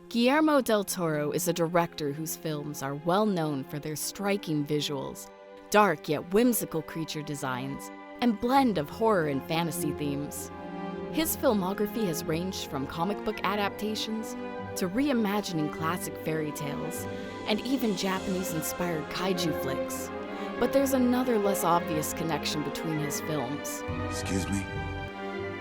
Guillermo del Toro is a director whose films are well known for their striking visuals, dark yet whimsical creature designs, and blend of horror and fantasy themes. His filmography has ranged from comic book adaptations to reimagining classic fairy tales, and even Japanese-inspired kaiju flicks. But there's another less obvious connection between his films. Excuse me?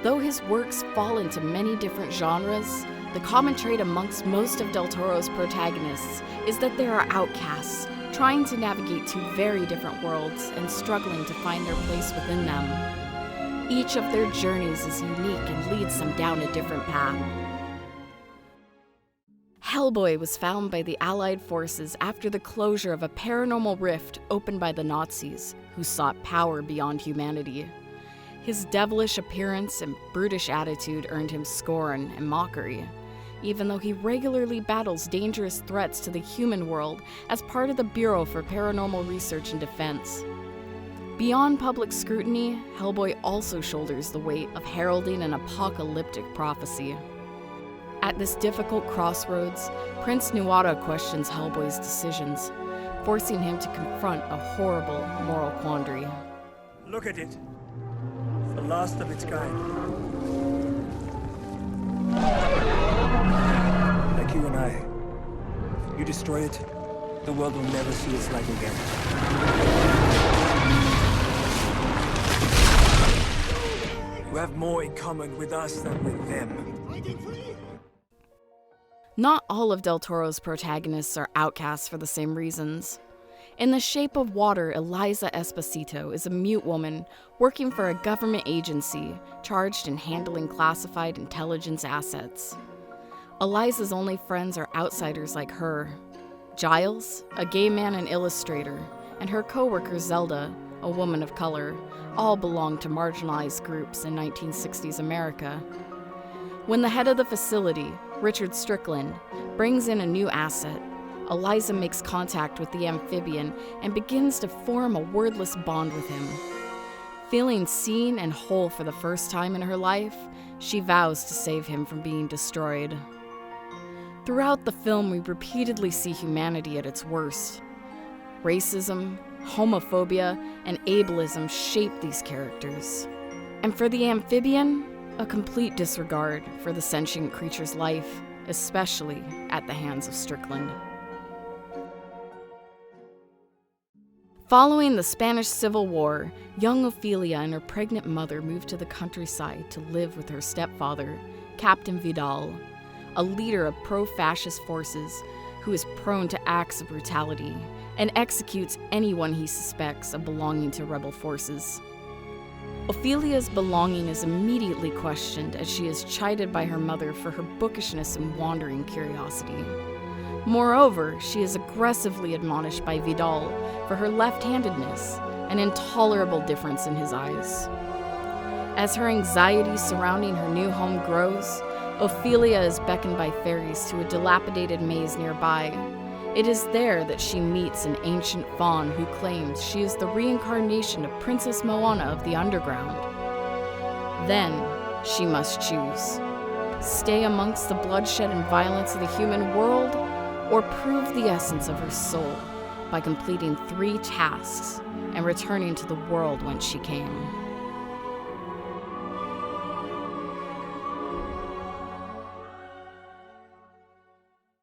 Though his works fall into many different genres, the common trait amongst most of Del Toro's protagonists is that they are outcasts, trying to navigate two very different worlds and struggling to find their place within them. Each of their journeys is unique and leads them down a different path. Hellboy was found by the Allied forces after the closure of a paranormal rift opened by the Nazis, who sought power beyond humanity. His devilish appearance and brutish attitude earned him scorn and mockery, even though he regularly battles dangerous threats to the human world as part of the Bureau for Paranormal Research and Defense. Beyond public scrutiny, Hellboy also shoulders the weight of heralding an apocalyptic prophecy. At this difficult crossroads, Prince Nuada questions Hellboy's decisions, forcing him to confront a horrible moral quandary. Look at it. The last of its kind. Like you and I. You destroy it, the world will never see its like again. You have more in common with us than with them. Not all of Del Toro's protagonists are outcasts for the same reasons. In The Shape of Water, Eliza Esposito is a mute woman working for a government agency charged in handling classified intelligence assets. Eliza's only friends are outsiders like her. Giles, a gay man and illustrator, and her co-worker Zelda, a woman of color, all belong to marginalized groups in 1960s America. When the head of the facility, Richard Strickland, brings in a new asset, Eliza makes contact with the amphibian and begins to form a wordless bond with him. Feeling seen and whole for the first time in her life, she vows to save him from being destroyed. Throughout the film, we repeatedly see humanity at its worst. Racism, homophobia, and ableism shape these characters. And for the amphibian, a complete disregard for the sentient creature's life, especially at the hands of Strickland. Following the Spanish Civil War, young Ophelia and her pregnant mother moved to the countryside to live with her stepfather, Captain Vidal, a leader of pro-fascist forces who is prone to acts of brutality and executes anyone he suspects of belonging to rebel forces. Ophelia's belonging is immediately questioned as she is chided by her mother for her bookishness and wandering curiosity. Moreover, she is aggressively admonished by Vidal for her left-handedness, an intolerable difference in his eyes. As her anxiety surrounding her new home grows, Ophelia is beckoned by fairies to a dilapidated maze nearby. It is there that she meets an ancient faun who claims she is the reincarnation of Princess Moana of the Underground. Then, she must choose. Stay amongst the bloodshed and violence of the human world, or prove the essence of her soul by completing 3 tasks and returning to the world whence she came.